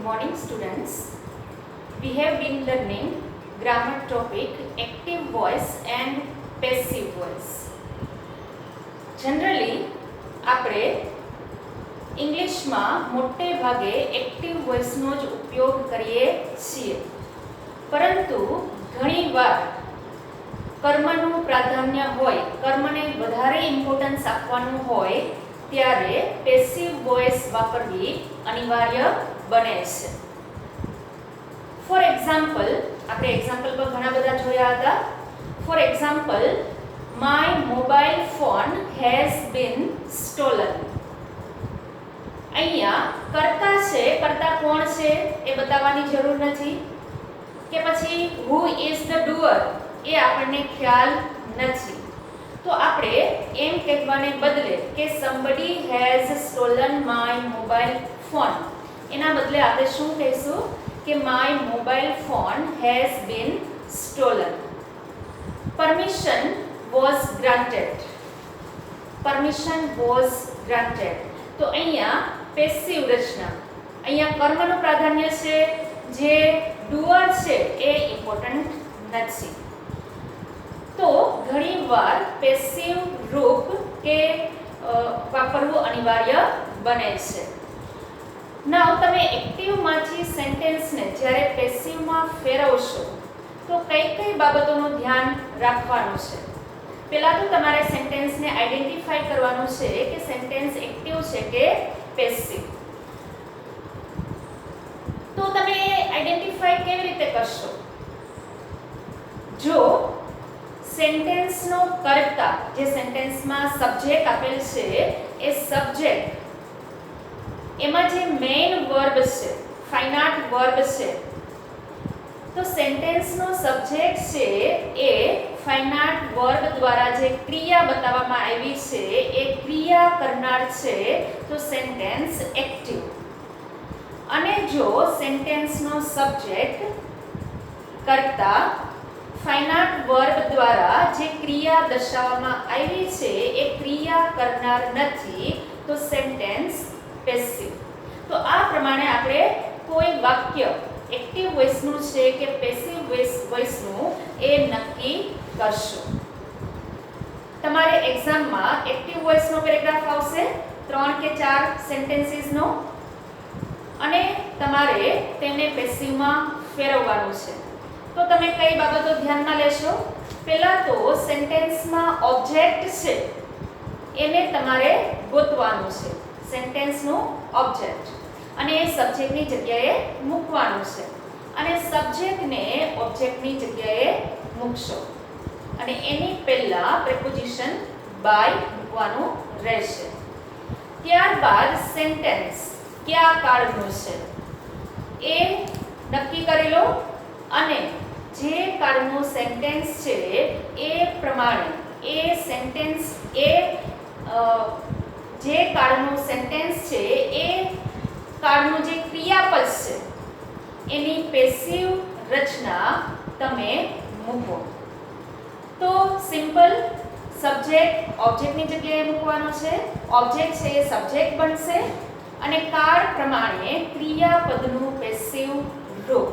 morning students. We have been learning grammar topic active voice and passive voice. Generally આપણે ઇંગ્લિશમાં મોટે ભાગે active વોઇસનો જ ઉપયોગ કરીએ છીએ, પરંતુ ઘણીવાર કર્મનું પ્રાધાન્ય હોય, કર્મને વધારે ઇમ્પોર્ટન્સ આપવાનું હોય ત્યારે પેસિવ વોઇસ વાપરવી અનિવાર્ય બને છે. ફોર એક્ઝામ્પલ, આપણે એક્ઝામ્પલ પર ઘણા બધા જોયા હતા. For example, my mobile phone has been stolen. અહીંયા કર્તા છે, કર્તા કોણ છે એ બતાવવાની જરૂર નથી, કે પછી હુ ઇઝ ધ ડુઅર એ આપણને ખ્યાલ નથી. તો આપણે એમ કહેવાને બદલે કે somebody has stolen my mobile phone, એના બદલે આપણે શું કહીશું કે my mobile phone has been stolen. Permission was granted. Permission was granted. તો અહીંયા પેસિવ રચના, અહીંયા કર્મનું પ્રાધાન્ય છે, જે ડુઅર છે એ ઇમ્પોર્ટન્ટ નથી. તો ઘણીવાર પેસિવ રૂપ કે વાપરવું અનિવાર્ય બને છે. નાવ તમે એક્ટિવમાંથી સેન્ટેન્સને જ્યારે પેસિવમાં ફેરવશો તો કઈ કઈ બાબતોનું ધ્યાન રાખવાનું છે? પહેલાં તો તમારે સેન્ટેન્સને આઈડેન્ટિફાઈ કરવાનું છે કે સેન્ટેન્સ એક્ટિવ છે કે પેસિવ. તો તમે આઈડેન્ટિફાઈ કેવી રીતે કરશો? જો સેન્ટેન્સનો કર્તા, જે સેન્ટેન્સમાં સબ્જેક્ટ આપેલ છે એ સબ્જેક્ટ, એમાં જે મેઇન વર્બ છે, ફાઇનાઇટ વર્બ છે, તો સેન્ટેન્સનો સબ્જેક્ટ છે એ ફાઇનાઇટ વર્બ દ્વારા જે ક્રિયા બતાવવામાં આવી છે એ ક્રિયા કરનાર છે, તો સેન્ટેન્સ એક્ટિવ. અને જો સેન્ટેન્સનો સબ્જેક્ટ કર્તા ફાઇનાઇટ વર્બ દ્વારા જે ક્રિયા દર્શાવવામાં આવી છે એ ક્રિયા કરનાર નથી, તો સેન્ટેન્સ પેસિવ. તો આ પ્રમાણે આપણે કોઈ વાક્ય એક્ટિવ વોઇસનું છે કે પેસિવ વોઇસનું એ નક્કી કરશું. તમારે એક્ઝામમાં એક્ટિવ વોઇસનો પેરેગ્રાફ આવશે 3 કે 4 સેન્ટેન્સીસનો, અને તમારે તેને પેસિવમાં ફેરવવાનું છે. તો તમે કઈ બાબતો ધ્યાનમાં લેશો? પહેલા તો સેન્ટેન્સમાં ઓબ્જેક્ટ છે એને તમારે ગોતવાનું છે, સેન્ટેન્સનું ઓબ્જેક્ટ, અને એ સબ્જેક્ટની જગ્યાએ મૂકવાનું છે, અને સબ્જેક્ટને ઓબ્જેક્ટની જગ્યાએ મૂકશો, અને એની પહેલા પ્રેપોઝિશન બાય મૂકવાનું રહેશે. ત્યારબાદ સેન્ટેન્સ કયા કાળનું છે એ નક્કી કરી લો, અને જે કાળનું સેન્ટેન્સ છે એ પ્રમાણે એ સેન્ટેન્સ જે કાળનું સેન્ટેન્સ છે એ કાળનું જે ક્રિયાપદ છે એની પેસિવ રચના તમે મૂકો. તો સિમ્પલ, સબ્જેક્ટ ઓબ્જેક્ટની જગ્યાએ મૂકવાનો છે, ઓબ્જેક્ટ છે એ સબ્જેક્ટ બનશે, અને કાળ પ્રમાણે ક્રિયાપદનું પેસિવ રૂપ.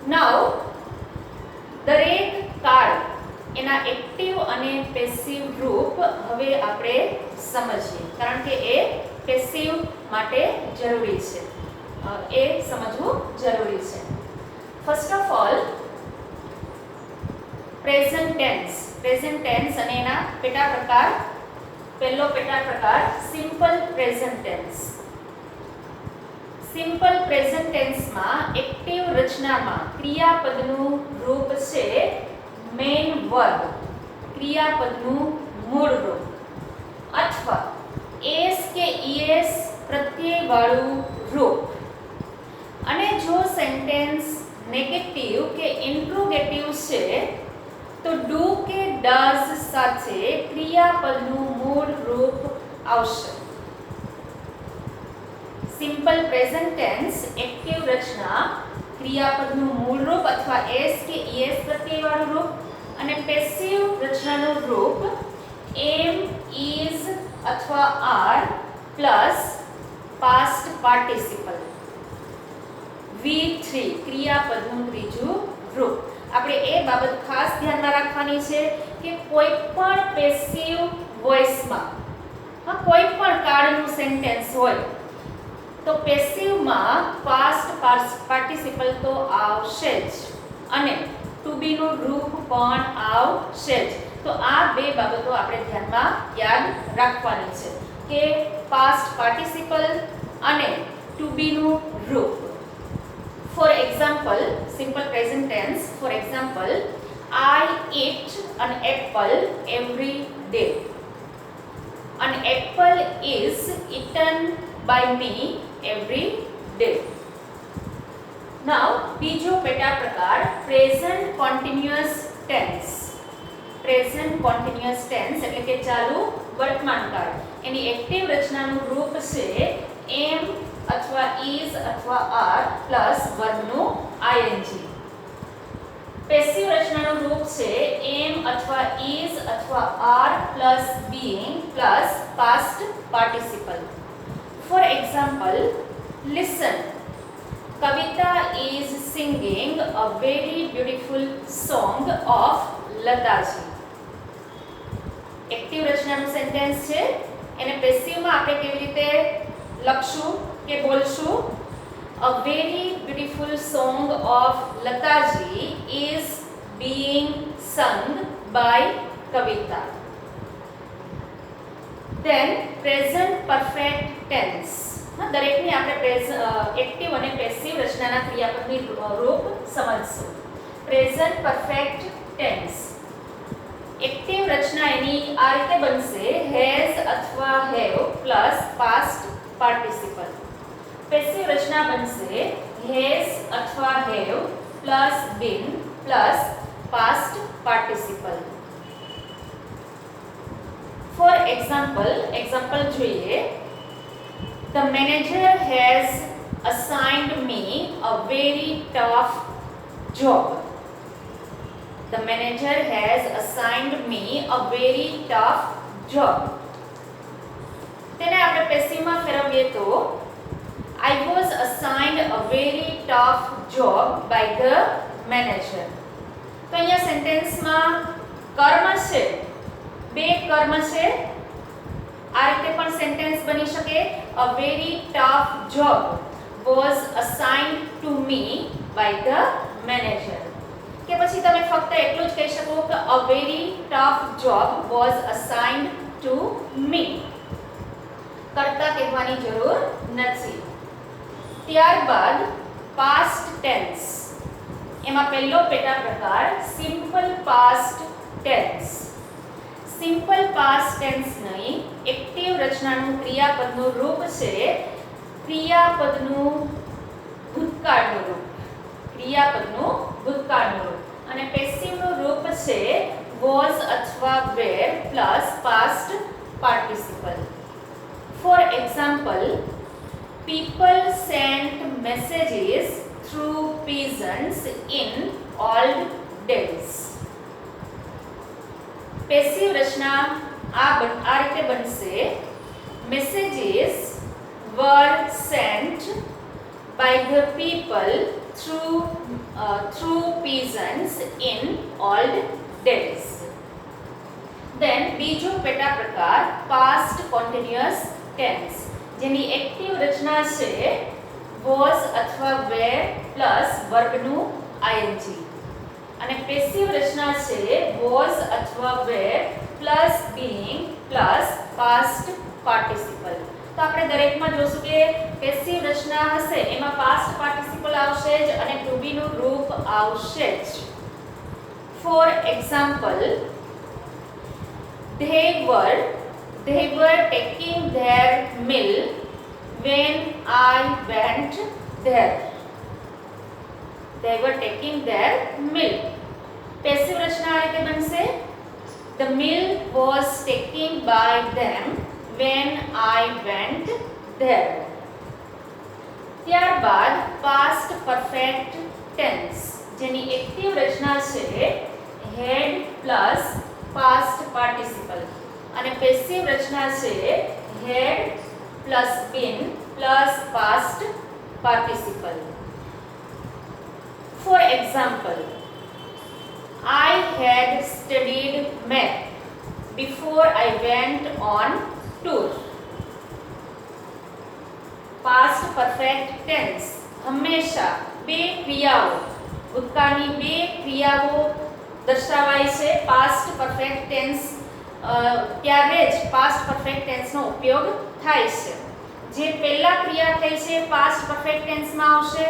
નાઉ દરેક કાળ એના એક્ટિવ અને પેસિવ રૂપ હવે આપણે સમજીએ, કારણ કે એ પેસિવ માટે જરૂરી છે, એ સમજવું જરૂરી છે. First of all, present tense. Present tense અને એના પેટા પ્રકાર. પહેલો પેટા પ્રકાર સિમ્પલ પ્રેઝન્ટ ટેન્સ. સિમ્પલ પ્રેઝન્ટ ટેન્સમાં એક્ટિવ રચનામાં ક્રિયાપદનું રૂપ છે મેઇન વર્બ, ક્રિયાપદનું મૂળ રૂપ, અથવા એસ કે ઈએસ પ્રત્યય વાળું રૂપ. અને જો સેન્ટેન્સ નેગેટિવ કે ઇન્ટ્રોગેટિવ છે તો ડુ કે ડઝ સાથે ક્રિયાપદનું મૂળ રૂપ આવશે. સિમ્પલ પ્રેઝન્ટ ટેન્સ એક્ટિવ રચના, ક્રિયાપદનું મૂળ રૂપ અથવા એસ કે ઈએસ પ્રત્યયવાળું રૂપ, અને પેસિવ રચનાનું રૂપ એમ, ઇઝ અથવા are plus past participle. V3 ક્રિયાપદનું ત્રીજું રૂપ. આપણે એ બાબત ખાસ ધ્યાનમાં રાખવાની છે કે કોઈ પણ પેસિવ વોઇસમાં કોઈ પણ કાળનું સેન્ટેન્સ હોય તો પેસિવમાં પાસ્ટ પાર્ટિસિપલ તો આવશે જ અને ટુ બી નું રૂપ પણ આવશે જ. તો આ બે બાબતો આપણે ધ્યાનમાં યાદ રાખવાની છે કે પાસ્ટ પાર્ટિસિપલ અને ટુ બી નું રૂપ. For example, simple present tense. For example, I eat an apple every day. An apple is eaten by me every day. Now, બીજો પેટા પ્રકાર present continuous tense. Present continuous tense એટલે કે ચાલુ વર્તમાન કાળ. એની એક્ટિવ રચનાનું રૂપ છે am અથવા is અથવા are પ્લસ વર્બનું ing. પેસિવ રચનાનું રૂપ છે am અથવા is અથવા are plus being plus past participle. For example, listen. Kavita is singing a very beautiful song of Lataji. Active રચનાનું સેન્ટેન્સ છે એને પેસિવમાં આપણે કેવી રીતે લખશું કે બોલશું? A very beautiful song of Lataji is being sung by Kavita. Then present perfect tense. દરેકની આપણે એક્ટિવ અને પેસિવ રચનાના ક્રિયાપદની રૂપ સમજશું. Present perfect tense. એક્ટિવ રચના એની આ રીતે બનશે હેઝ અથવા have plus past participle. Passive રચના બનશે હેઝ અથવા have plus been plus past participle. For example જોઈએ. The manager has assigned me a very tough job. The manager has assigned me a very tough job. તેને આપણે પેસિવમાં ફેરવીએ તો I was assigned a very tough job by the manager. તો અહીંયા સેન્ટેન્સમાં કર્મ છે, બે કર્મ છે. આ રીતે પણ સેન્ટેન્સ બની શકે a very tough job was assigned to me by the manager. કે પછી તમે ફક્ત એટલું જ કહી શકો કે a very tough job was assigned to me. કરતા કહેવાની જરૂર નથી. ત્યારબાદ past tense. એમાં પહેલો પેટા પ્રકાર simple past tense. Simple past tense નહીં, એક્ટિવ રચનાનું ક્રિયાપદનું રૂપ છે ક્રિયાપદનું ભૂતકાળનું રૂપ. ક્રિયાપદનું ભૂતકાળનું રૂપ અને પેસિવનું રૂપ છે was અથવા were plus past participle. For example, people sent messages through pigeons in old days. Passive રચના આ રીતે બનશે messages were sent by the people through pigeons in old days. Then બીજો પેટા પ્રકાર past continuous tense જેની active રચના છે was અથવા were પ્લસ વર્બનું ing અને પેસિવ રચના છે was અથવા were plus being plus past participle. તો આપણે દરેકમાં જોશું કે પેસિવ રચના હશે એમાં past participle આવશે જ અને to be નું રૂપ આવશે જ. For example, they were taking their meal when I went there. They were taking their meal. Passive રચના આ રીતે બનશે the meal was taken by them when I went there. ત્યારબાદ past perfect tense જેની active રચના છે had plus past participle અને passive રચના છે had plus been plus past participle. For example, I had studied math before I went on tour. Past perfect tense હંમેશા બે ક્રિયાઓ ભૂતકાળની બે ક્રિયાઓ દર્શાવાય છે પાસ્ટ પરફેક્ટ ટેન્સ ત્યારે જ પાસ્ટ પરફેક્ટ ટેન્સનો ઉપયોગ થાય છે. જે પહેલા ક્રિયા થઈ છે પાસ્ટ પરફેક્ટ ટેન્સમાં આવશે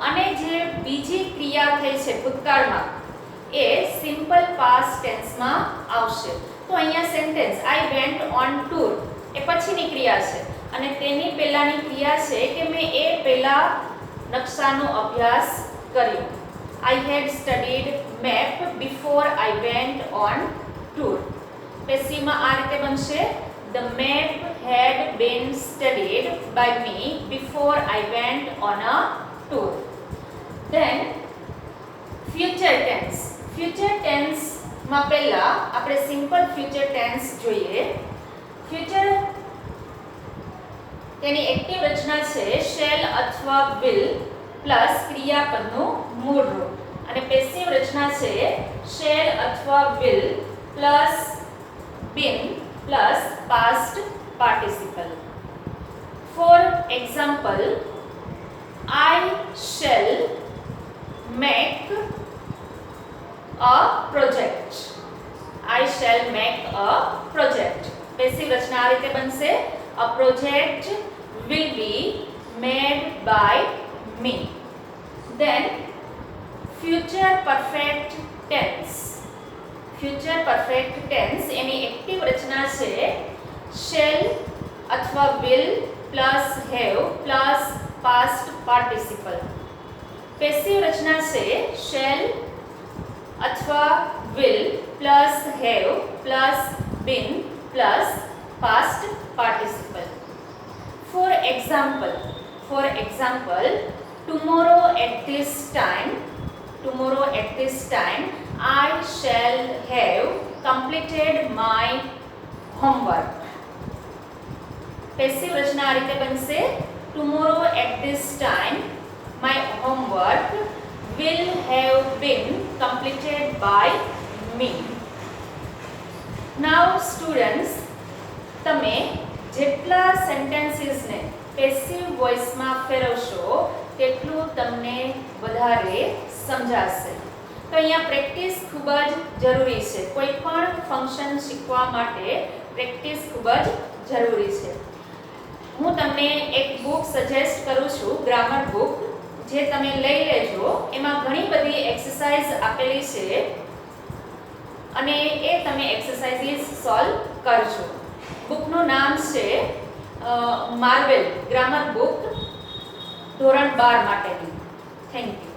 અને જે બીજી ક્રિયા થઈ છે ભૂતકાળમાં એ સિમ્પલ પાસ્ટ ટેન્સમાં આવશે. તો અહીંયા sentence I went on tour એ પછીની ક્રિયા છે અને તેની પહેલાની ક્રિયા છે કે મેં એ પહેલા નકશાનો અભ્યાસ કર્યો. I had studied map before I went on tour. પેસિવમાં આ રીતે બનશે The map had been studied by me before I went on a tour. Then future tense. Future tense માં પહેલા આપણે સિમ્પલ ફ્યુચર ટેન્સ જોઈએ. ફ્યુચર તેની active રચના છે શેલ અથવા વિલ પ્લસ ક્રિયાપદનું મૂળ રૂપ અને પેસિવ રચના છે શેલ અથવા will plus been plus past participle. For example, I shall make a project. I shall make a project. Passive રચના આ રીતે બનશે a project will be made by me. Then future perfect tense. Future perfect tense એની active રચના છે shall અથવા will plus have plus past participle. Passive રચના છે shall અથવા will plus have plus been plus past participle. For example, tomorrow at this time I shall have completed my homework. Passive રચના આ રીતે બનશે tomorrow at this time my homework will have been completed by me. Now students, તમે જેટલા સેન્ટેન્સીસને passive વોઇસમાં ફેરવશો તેટલું તમને વધારે સમજાશે. તો અહીંયા પ્રેક્ટિસ ખૂબ જ જરૂરી છે. કોઈ પણ ફંક્શન શીખવા માટે પ્રેક્ટિસ ખૂબ જ જરૂરી છે. હું તમને એક બુક સજેસ્ટ કરું છું, ગ્રામર બુક, જે તમે લઈ લેજો. એમાં ઘણી બધી એક્સરસાઇઝ આપેલી છે અને એ તમે એક્સરસાઇઝીસ સોલ્વ કરજો. બુકનું નામ છે માર્વેલ ગ્રામર બુક ધોરણ 12 માટેની. Thank you.